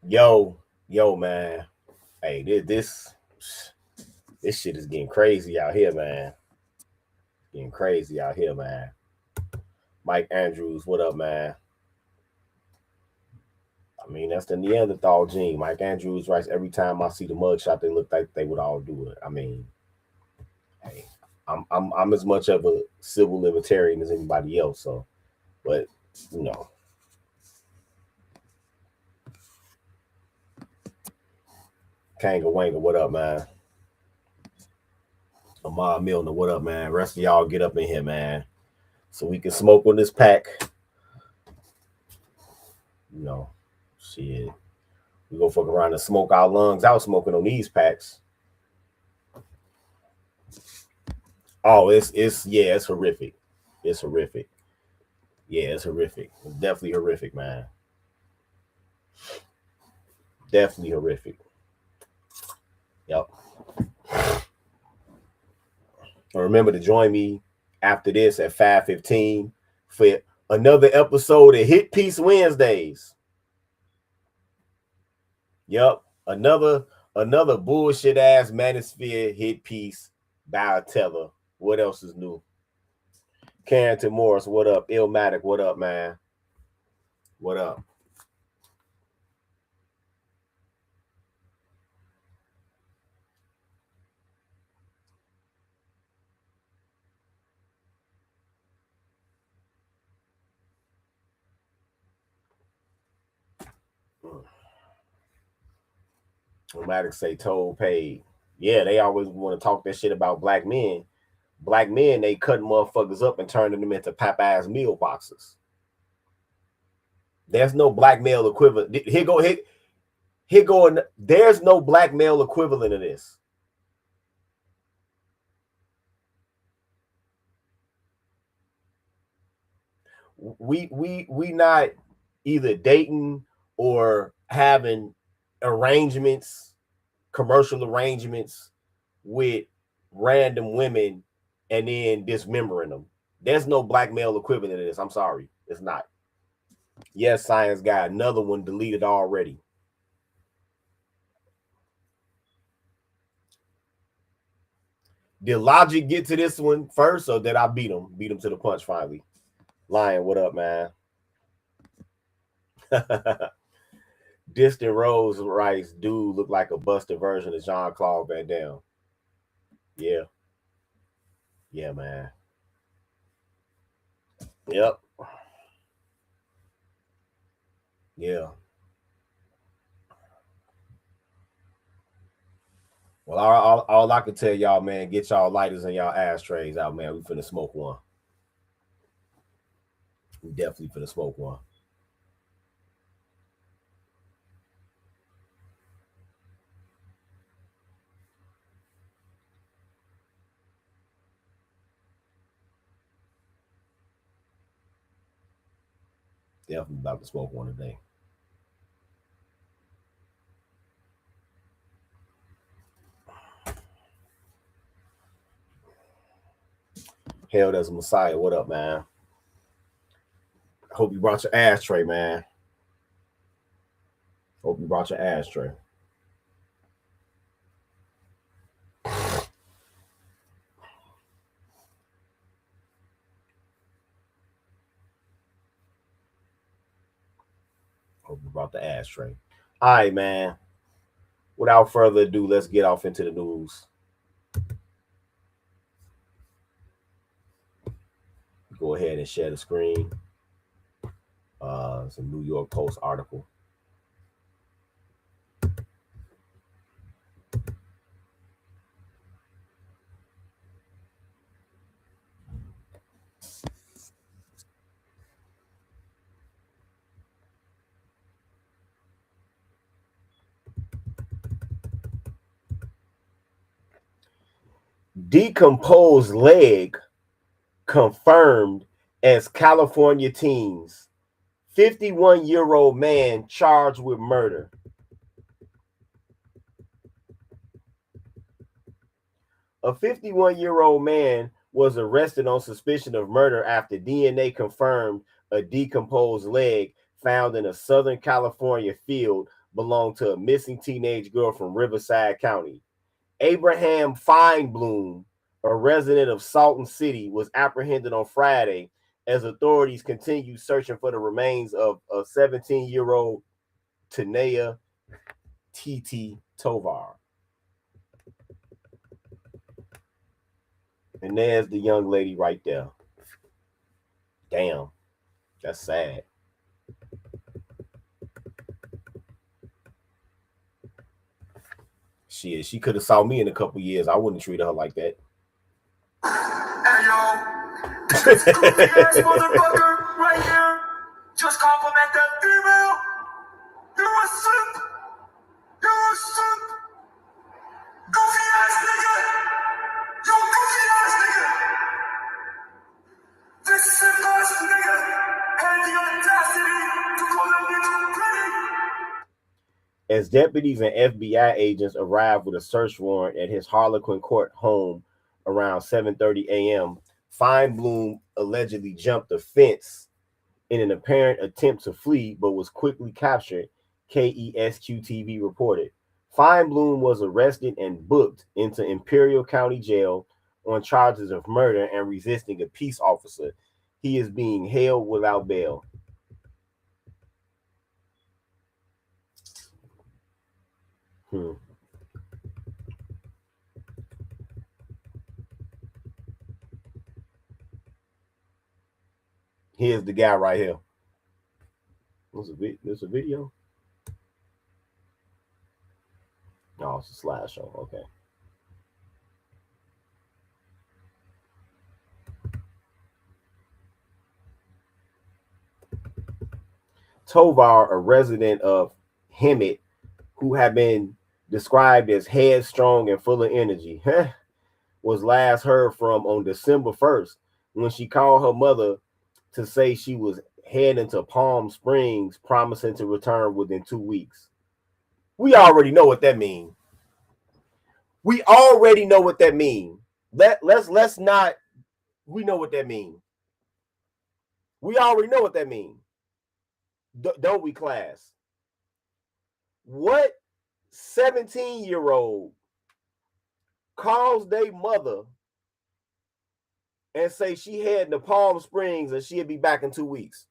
Yo, man. Hey, this shit is getting crazy out here, man. Getting crazy out here, man. Mike Andrews, what up, man? I mean, that's the Neanderthal gene. Mike Andrews writes every time I see the mugshot, they look like they would all do it. I mean, hey, I'm as much of a civil libertarian as anybody else. So, but you know, Kanga Wanga, what up, man? Amar Milner, what up, man? Rest of y'all get up in here, man, so we can smoke on this pack. You know, shit. We go fuck around and smoke our lungs out smoking on these packs. Oh, it's horrific. It's horrific. Yeah, it's horrific. It's definitely horrific, man. Definitely horrific. Yep. And remember to join me after this at 5:15 for another episode of Hit Piece Wednesdays. Yep. Another bullshit ass Manosphere hit piece by a teller. What else is new? Carrington Morris, what up? Illmatic, what up, man? What up? Illmatic say told paid. Yeah, they always want to talk that shit about black men. Black men, they cutting motherfuckers up and turning them into Popeye's meal boxes. There's no black male equivalent. Here going. There's no black male equivalent of this. We not either dating or having arrangements, commercial arrangements with random women and then dismembering them. There's no black male equivalent of this. I'm sorry. It's not. Yes, science guy. Another one deleted already. Did Logic get to this one first, or did I beat him? Beat him to the punch finally. Lion, what up, man? Distant Rose writes, dude look like a busted version of Jean-Claude Van Damme. Yeah. Yeah, man. Yep. Yeah. Well, all I can tell y'all, man, get y'all lighters and y'all ashtrays out, man. We finna smoke one. We definitely finna smoke one. Definitely about to smoke one today. Hell, there's a Messiah. What up, man? Hope you brought your ashtray, man. Hope you brought your ashtray. Hope you brought the ashtray. All right, man. Without further ado, let's get off into the news. Go ahead and share the screen. It's a New York Post article. Decomposed leg confirmed as California teens. 51-year-old man charged with murder. A 51-year-old man was arrested on suspicion of murder after DNA confirmed a decomposed leg found in a Southern California field belonged to a missing teenage girl from Riverside County. Abraham Feinblum, a resident of Salton City, was apprehended on Friday as authorities continued searching for the remains of a 17-year-old Tanea Titi Tovar. And there's the young lady right there. Damn, that's sad. She could have saw me in a couple years. I wouldn't treat her like that. Hey yo, this goofy ass motherfucker right here just compliment that female. You're a simp. You're a simp. Goofy ass nigga. You goofy ass nigga. This simp ass nigga had the audacity to call that bitch pretty. As deputies and FBI agents arrived with a search warrant at his Harlequin Court home around 7:30 a.m., Feinblum allegedly jumped a fence in an apparent attempt to flee, but was quickly captured, KESQ-TV reported. Feinblum was arrested and booked into Imperial County Jail on charges of murder and resisting a peace officer. He is being held without bail. Here's the guy right here. There's a video? No, it's a slideshow. Okay. Tovar, a resident of Hemet, who had been described as headstrong and full of energy, was last heard from on December 1st when she called her mother to say she was heading to Palm Springs, promising to return within 2 weeks. We already know what that means. We already know what that means. Let's not. We know what that means. We already know what that means. Don't we, class? What 17-year-old calls their mother and say she heading to Palm Springs and she'll be back in 2 weeks?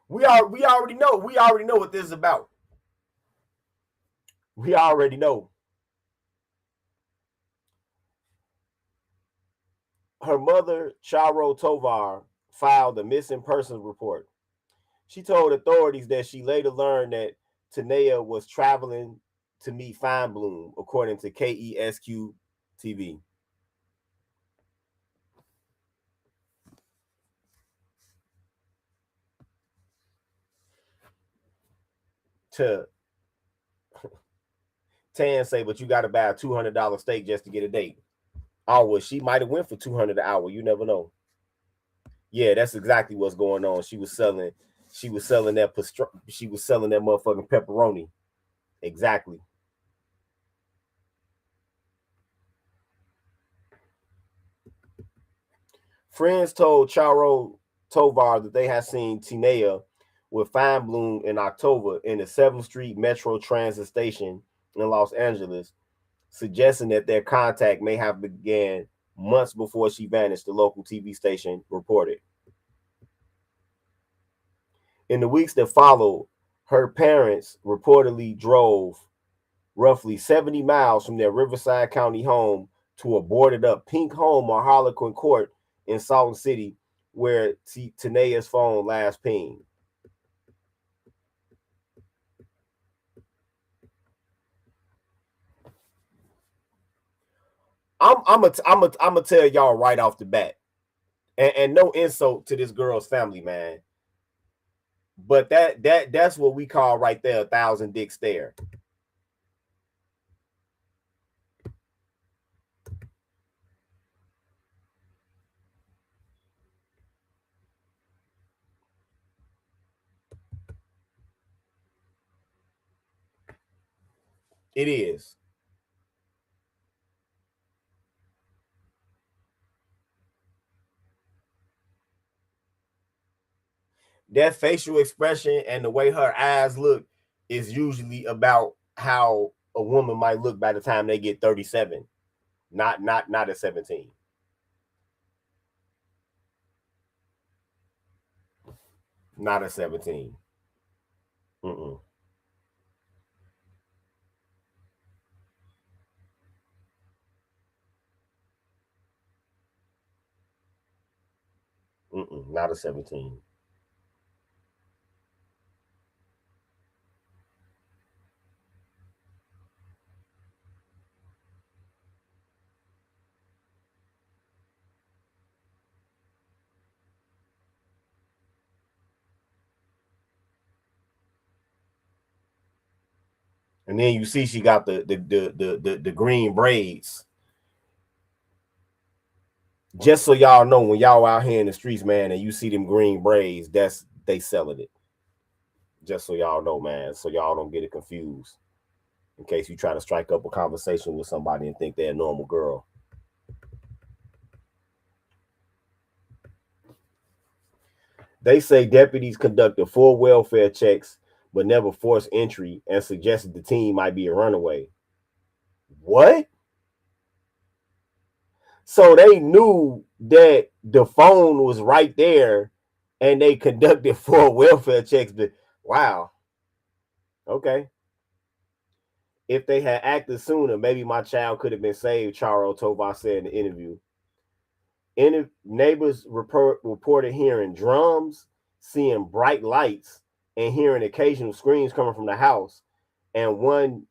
we already know. We already know what this is about. We already know. Her mother, Charo Tovar, filed a missing persons report. She told authorities that she later learned that Tanea was traveling to meet Feinblum, according to KESQ TV. To Tan say, but you got to buy a $200 steak just to get a date. Oh, well, she might have went for $200 an hour. You never know. Yeah, that's exactly what's going on. She was selling that she was selling that motherfucking pepperoni. Exactly. Friends told Charo Tovar that they had seen Tanea with Feinblum in October in the 7th Street Metro Transit Station in Los Angeles, suggesting that their contact may have began months before she vanished, the local TV station reported. In the weeks that followed, her parents reportedly drove roughly 70 miles from their Riverside County home to a boarded up pink home on Harlequin Court in Salton City, where Tanea's phone last pinged. I'm gonna tell y'all right off the bat, and no insult to this girl's family, man, but that's what we call right there a thousand dick stare. It is. that facial expression and the way her eyes look is usually about how a woman might look by the time they get 37, not at 17. Not at 17. Mm-mm. Mm-mm. Not at 17. And then you see she got the green braids. Just so y'all know, when y'all out here in the streets, man, and you see them green braids, that's they selling it. Just so y'all know, man, so y'all don't get it confused. In case you try to strike up a conversation with somebody and think they're a normal girl. They say deputies conducted full welfare checks but never forced entry and suggested the teen might be a runaway. What? So they knew that the phone was right there and they conducted full welfare checks. But wow. Okay. If they had acted sooner, maybe my child could have been saved, Charo Tovar said in the interview. Neighbors reported hearing drums, seeing bright lights, and hearing occasional screams coming from the house. And one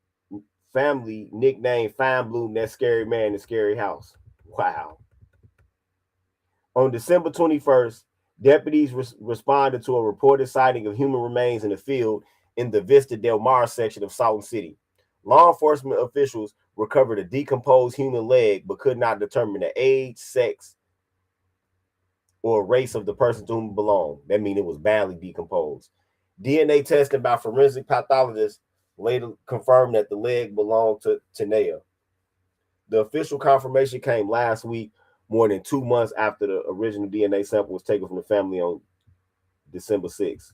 family nicknamed Fine Bloom that scary man in the scary house. Wow. On December 21st, deputies responded to a reported sighting of human remains in a field in the Vista Del Mar section of Salton City. Law enforcement officials recovered a decomposed human leg but could not determine the age, sex, or race of the person to whom it belonged. That means it was badly decomposed. DNA testing by forensic pathologists later confirmed that the leg belonged to Tanea. The official confirmation came last week, more than 2 months after the original DNA sample was taken from the family on December 6th.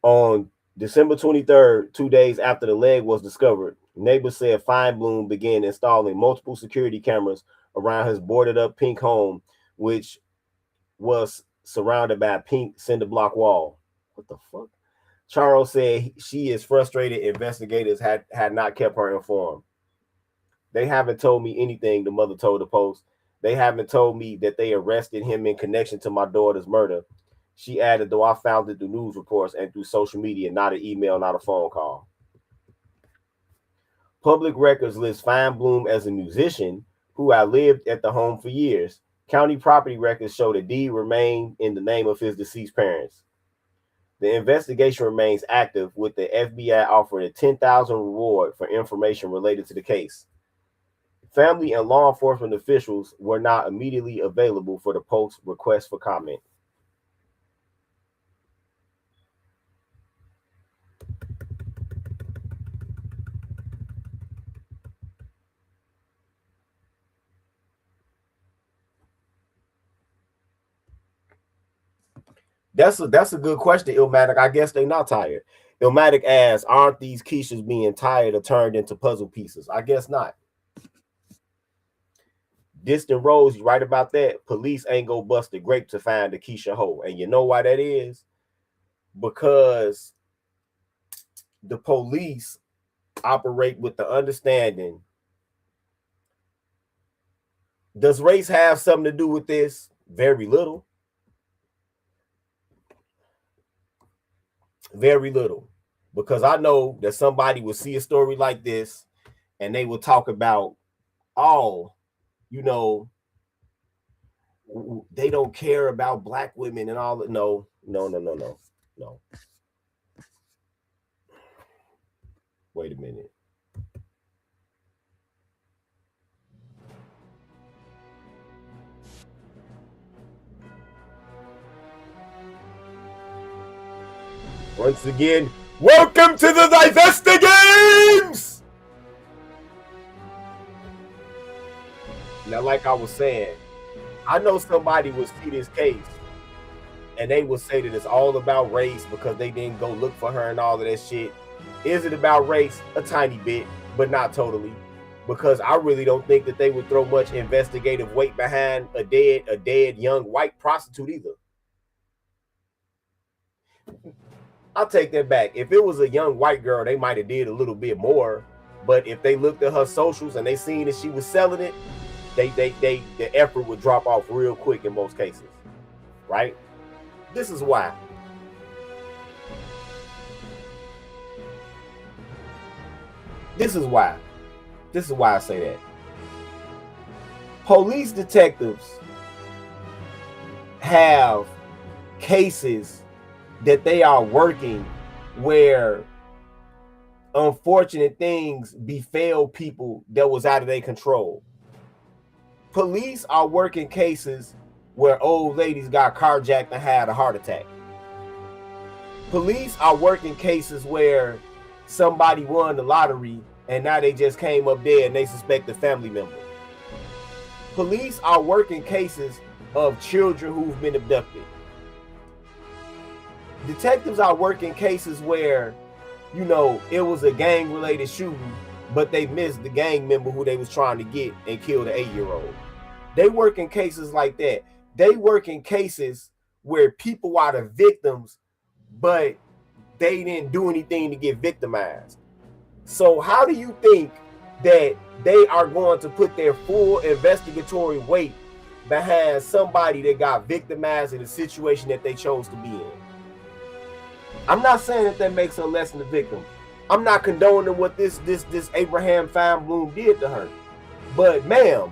On December 23rd, 2 days after the leg was discovered, neighbors said Feinblum began installing multiple security cameras around his boarded up pink home, which was surrounded by a pink cinder block wall. What the fuck? Charles said she is frustrated investigators had not kept her informed. They haven't told me anything, the mother told the Post. They haven't told me that they arrested him in connection to my daughter's murder. She added, though I found it through news reports and through social media, not an email, not a phone call. Public records list Feinblum as a musician who had lived at the home for years. County property records show the deed remained in the name of his deceased parents. The investigation remains active, with the FBI offering a $10,000 reward for information related to the case. Family and law enforcement officials were not immediately available for the Post's request for comment. That's a good question, Illmatic. I guess they not tired. Illmatic asks, aren't these Keishas being tired or turned into puzzle pieces? I guess not. Distant Rose, you right about that. Police ain't go bust the grape to find the Keisha hoe. And you know why that is? Because the police operate with the understanding. Does race have something to do with this? Very little. Very little. Because I know that somebody will see a story like this and they will talk about, oh, you know, they don't care about black women and all. No. Wait a minute. Once again, welcome to the Divester Games! Now, like I was saying, I know somebody would see this case and they would say that it's all about race because they didn't go look for her and all of that shit. Is it about race? A tiny bit, but not totally. Because I really don't think that they would throw much investigative weight behind a dead young white prostitute either. I'll take that back. If it was a young white girl, they might have did a little bit more. But if they looked at her socials and they seen that she was selling it, the effort would drop off real quick in most cases, right? This is why. This is why. This is why I say that. Police detectives have cases that they are working where unfortunate things befell people that was out of their control. Police are working cases where old ladies got carjacked and had a heart attack. Police are working cases where somebody won the lottery and now they just came up dead and they suspect a family member. Police are working cases of children who've been abducted. Detectives are working cases where, you know, it was a gang-related shooting, but they missed the gang member who they was trying to get and kill the 8-year-old. They work in cases like that. They work in cases where people are the victims, but they didn't do anything to get victimized. So how do you think that they are going to put their full investigatory weight behind somebody that got victimized in a situation that they chose to be in? I'm not saying that makes her less than the victim. I'm not condoning what this Abraham Feinblum did to her. But ma'am,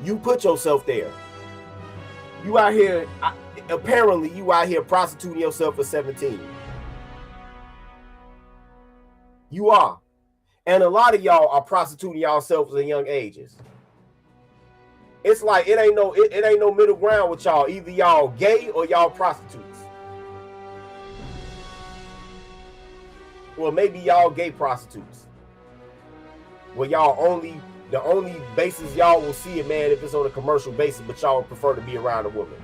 you put yourself there. You out here, apparently you out here prostituting yourself at 17. You are. And a lot of y'all are prostituting yourselves at young ages. It's like it ain't no middle ground with y'all. Either y'all gay or y'all prostitutes. Well, maybe y'all gay prostitutes. Well, the only basis y'all will see a man if it's on a commercial basis, but y'all prefer to be around a woman.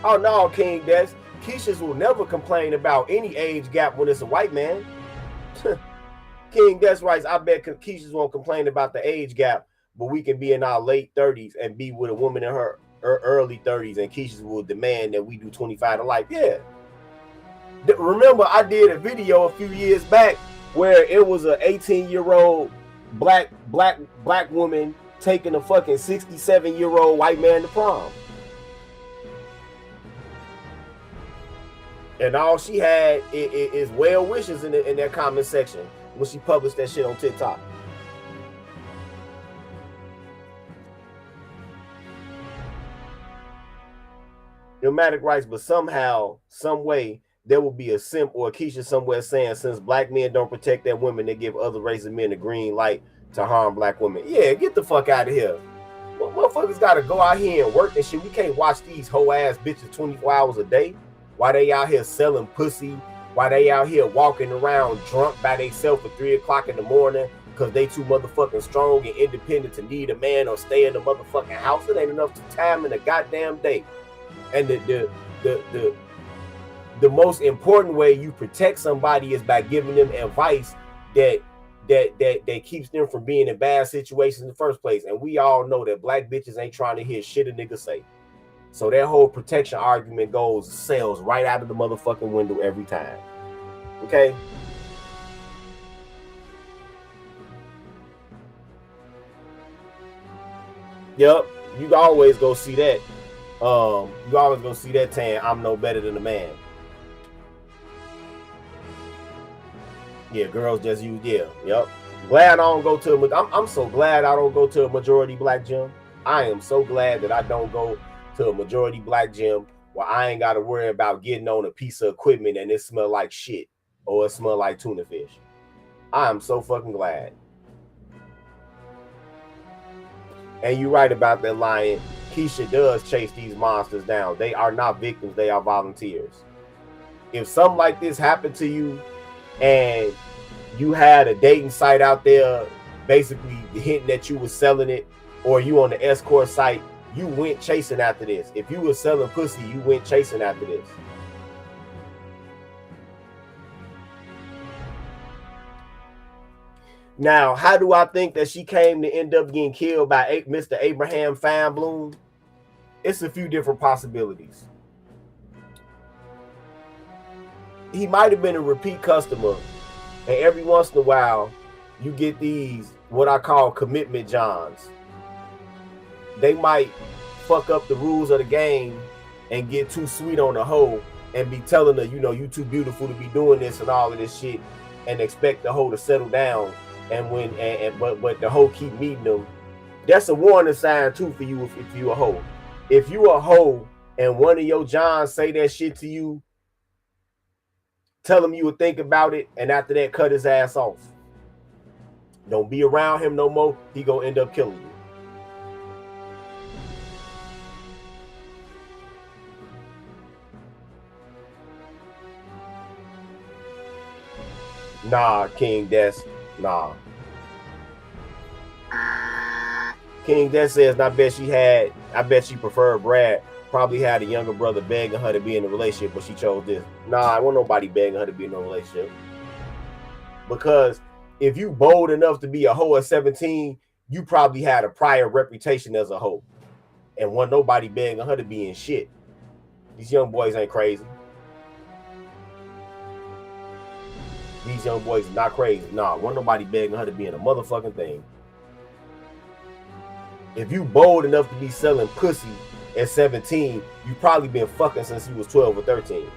Oh no, King Des. Keishas will never complain about any age gap when it's a white man. King Des writes, I bet Keishas won't complain about the age gap, but we can be in our late 30s and be with a woman in her early 30s, and Keishas will demand that we do 25 to life. Yeah. Remember, I did a video a few years back where it was an 18-year-old black woman taking a fucking 67-year-old white man to prom. And all she had is well wishes in that comment section when she published that shit on TikTok. Ilmatic writes, but somehow, some way, there will be a simp or a Keisha somewhere saying, since black men don't protect their women, they give other races of men a green light to harm black women. Yeah, get the fuck out of here. Well, motherfuckers got to go out here and work and shit. We can't watch these hoe ass bitches 24 hours a day while they out here selling pussy, while they out here walking around drunk by themselves at 3 o'clock in the morning because they too motherfucking strong and independent to need a man or stay in the motherfucking house. It ain't enough time in the goddamn day. And the most important way you protect somebody is by giving them advice that keeps them from being in bad situations in the first place. And we all know that black bitches ain't trying to hear shit a nigga say. So that whole protection argument sails right out of the motherfucking window every time. Okay? Yep, you always go see that. You always gonna see that tan, I'm no better than a man. Yeah, girls just use, yeah, yep. Glad I don't go to I'm so glad I don't go to a majority black gym. I am so glad that I don't go to a majority black gym where I ain't gotta worry about getting on a piece of equipment and it smell like shit or it smell like tuna fish. I am so fucking glad. And you're right about that, Lion. Keisha does chase these monsters down. They are not victims, they are volunteers. If something like this happened to you and you had a dating site out there basically hinting that you were selling it, or you on the escort site, you went chasing after this. If you were selling pussy, you went chasing after this. Now, how do I think that she came to end up getting killed by Mr. Abraham Feinblum? It's a few different possibilities. He might have been a repeat customer, and every once in a while, you get these what I call commitment Johns. They might fuck up the rules of the game and get too sweet on the hoe and be telling her, you know, you too beautiful to be doing this and all of this shit, and expect the hoe to settle down. And when but the hoe keep meeting them. That's a warning sign too for you if you a hoe. If you a hoe and one of your Johns say that shit to you, tell him you would think about it, and after that, cut his ass off. Don't be around him no more. He gonna end up killing you. Nah, King, that's nah. King Death says, and I bet she preferred Brad. Probably had a younger brother begging her to be in a relationship, but she chose this. Nah, I want nobody begging her to be in a relationship. Because if you bold enough to be a hoe at 17, you probably had a prior reputation as a hoe. And wasn't nobody begging her to be in shit. These young boys ain't crazy. These young boys are not crazy. Nah, wasn't nobody begging her to be in a motherfucking thing. If you bold enough to be selling pussy at 17, you probably been fucking since you was 12 or 13.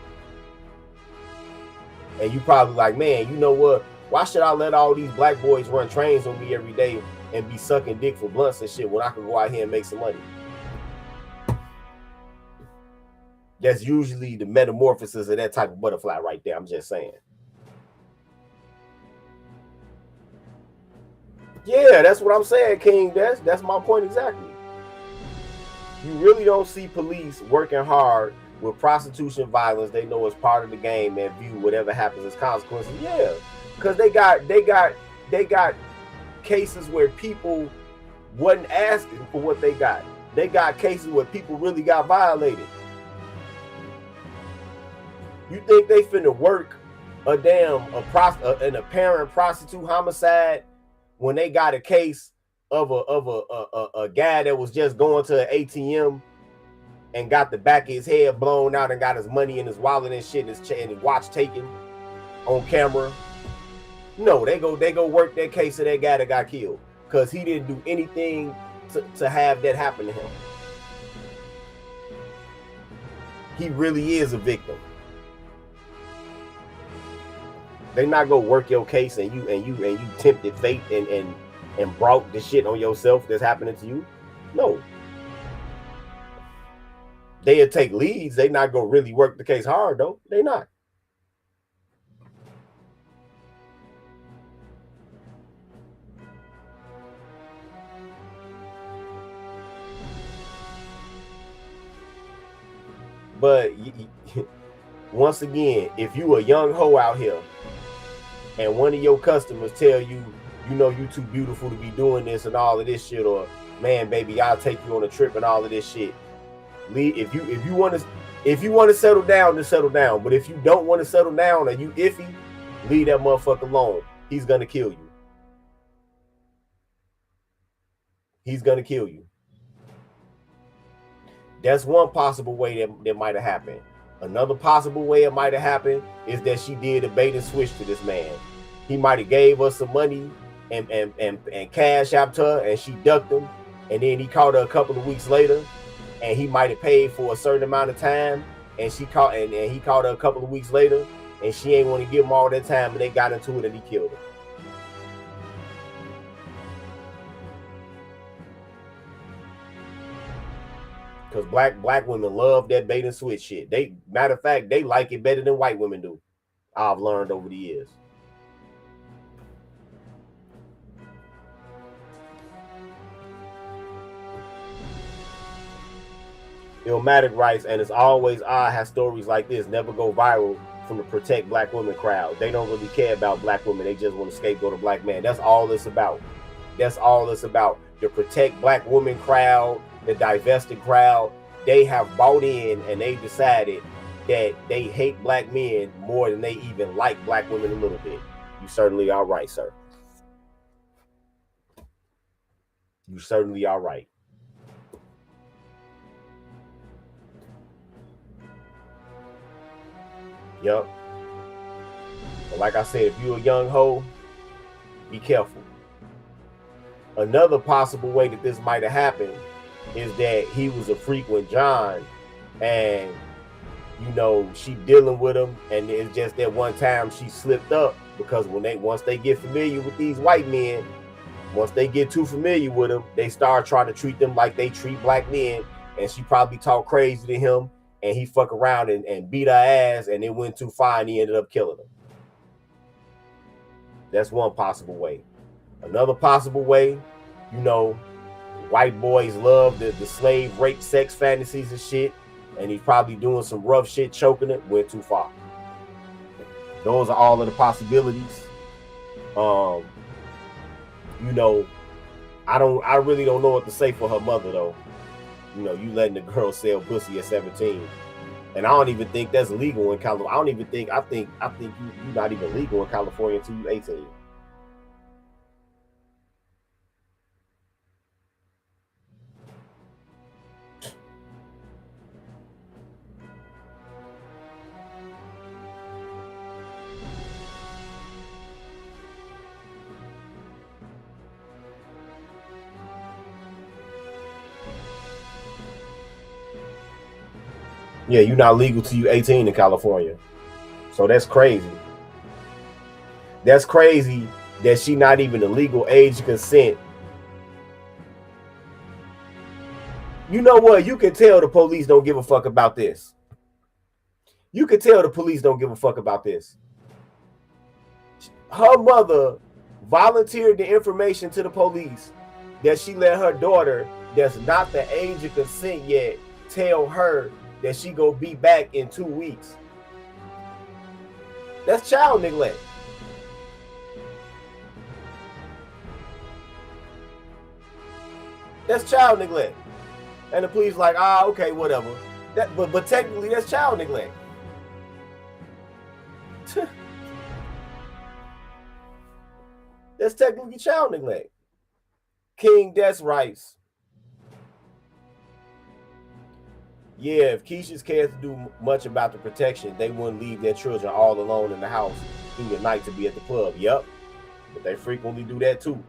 And you probably like, man, you know what? Why should I let all these black boys run trains on me every day and be sucking dick for blunts and shit when I can go out here and make some money? That's usually the metamorphosis of that type of butterfly right there. I'm just saying. Yeah, that's what I'm saying, King. That's my point exactly. You really don't see police working hard with prostitution violence. They know it's part of the game and view whatever happens as consequences. Yeah, because they got cases where people wasn't asking for what they got. They got cases where people really got violated. You think they finna work an apparent prostitute homicide when they got a case of a guy that was just going to an ATM and got the back of his head blown out and got his money in his wallet and shit and his watch taken on camera? No, they go work that case of that guy that got killed because he didn't do anything to have that happen to him. He really is a victim. They not go work your case and you tempted fate and brought the shit on yourself that's happening to you. No. They'll take leads. They not gonna really work the case hard though. They not. But once again, if you a young hoe out here and one of your customers tell you, you know, you too beautiful to be doing this and all of this shit, or man, baby, I'll take you on a trip and all of this shit. If you want to settle down, then settle down. But if you don't want to settle down and you iffy, leave that motherfucker alone. He's gonna kill you. He's gonna kill you. That's one possible way that might have happened. Another possible way it might have happened is that she did a bait and switch to this man. He might have gave us some money and cash out to her, and she ducked him, and then he caught her a couple of weeks later, and he might have paid for a certain amount of time, and he caught her a couple of weeks later, and she ain't want to give him all that time, and they got into it, and he killed her. Because black women love that bait and switch shit. Matter of fact, they like it better than white women do. I've learned over the years. Illmatic writes, and it's always odd how stories like this never go viral from the protect black women crowd. They don't really care about black women. They just want to scapegoat a black man. That's all it's about. That's all it's about. The protect black women crowd, the divested crowd, they have bought in and they decided that they hate black men more than they even like black women a little bit. You certainly are right, sir. You certainly are right. Yep. But like I said, if you're a young hoe, be careful. Another possible way that this might have happened is that he was a frequent John and she dealing with him, and it's just that one time she slipped up, because once they get familiar with these white men, once they get too familiar with them, they start trying to treat them like they treat black men, and she probably talked crazy to him, and he fuck around and beat her ass, and it went too far and he ended up killing her. That's one possible way. Another possible way, white boys love the slave rape sex fantasies and shit, and he's probably doing some rough shit, choking it, went too far. Those are all of the possibilities. I really don't know what to say for her mother though. You letting the girl sell pussy at 17. And I don't even think that's legal in California. I think you're not even legal in California until you're 18. Yeah, you're not legal till you're 18 in California. So that's crazy. That's crazy that she not even a legal age to consent. You know what? You can tell the police don't give a fuck about this. You can tell the police don't give a fuck about this. Her mother volunteered the information to the police that she let her daughter, that's not the age of consent yet, tell her that she go be back in 2 weeks. That's child neglect. That's child neglect. And the police like, okay, whatever. But technically that's child neglect. That's technically child neglect. King Des writes, yeah, if Keisha's cared to do much about the protection, they wouldn't leave their children all alone in the house through the night to be at the club. Yep. But they frequently do that too.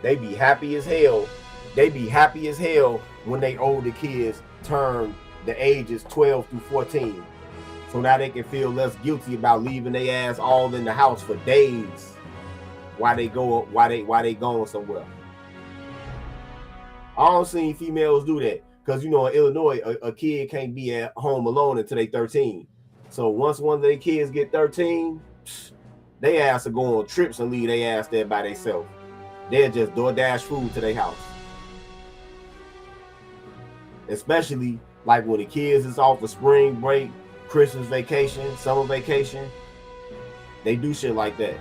They be happy as hell. They be happy as hell when they older kids turn the ages 12 through 14. So now they can feel less guilty about leaving their ass all in the house for days while they going somewhere. I don't see females do that, because in Illinois, a kid can't be at home alone until they 13. So once one of their kids get 13, they ass are go on trips and leave their ass there by themselves. They'll just DoorDash food to their house. Especially like when the kids is off for spring break, Christmas vacation, summer vacation, they do shit like that.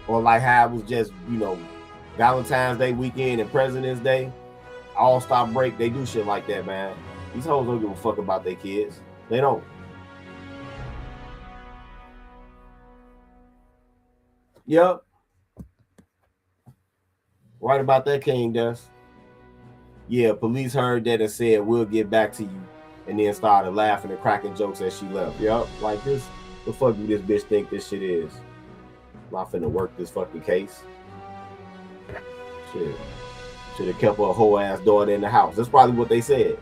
Or like how it was just, Valentine's Day weekend and President's Day, All-Star break, they do shit like that, man. These hoes don't give a fuck about their kids. They don't. Yep. Right about that, King Dust. Yeah, police heard that and said, we'll get back to you. And then started laughing and cracking jokes as she left. Yep. Like this, the fuck do this bitch think this shit is? I'm not finna work this fucking case. Shit. Should have kept her whole ass daughter in the house. That's probably what they said.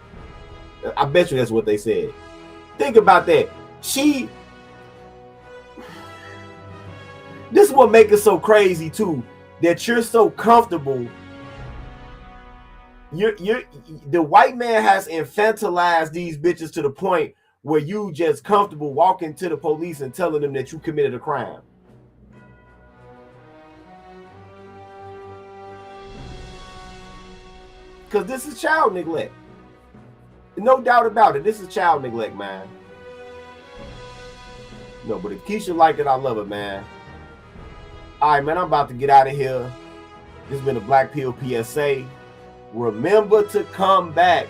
I bet you that's what they said. Think about that. This is what makes it so crazy too, that you're so comfortable. The white man has infantilized these bitches to the point where you just comfortable walking to the police and telling them that you committed a crime. Because this is child neglect. No doubt about it. This is child neglect, man. No, but if Keisha liked it, I love it, man. All right, man, I'm about to get out of here. This has been a Black Pill PSA. Remember to come back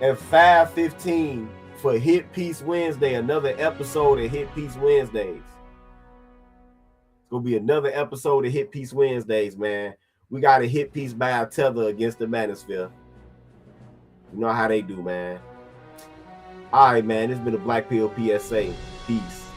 at 5:15 for Hit Piece Wednesday, another episode of Hit Piece Wednesdays. It's going to be another episode of Hit Piece Wednesdays, man. We got a hit piece by our tether against the Manosphere. You know how they do, man. All right, man, this has been a Black Pill PSA. Peace.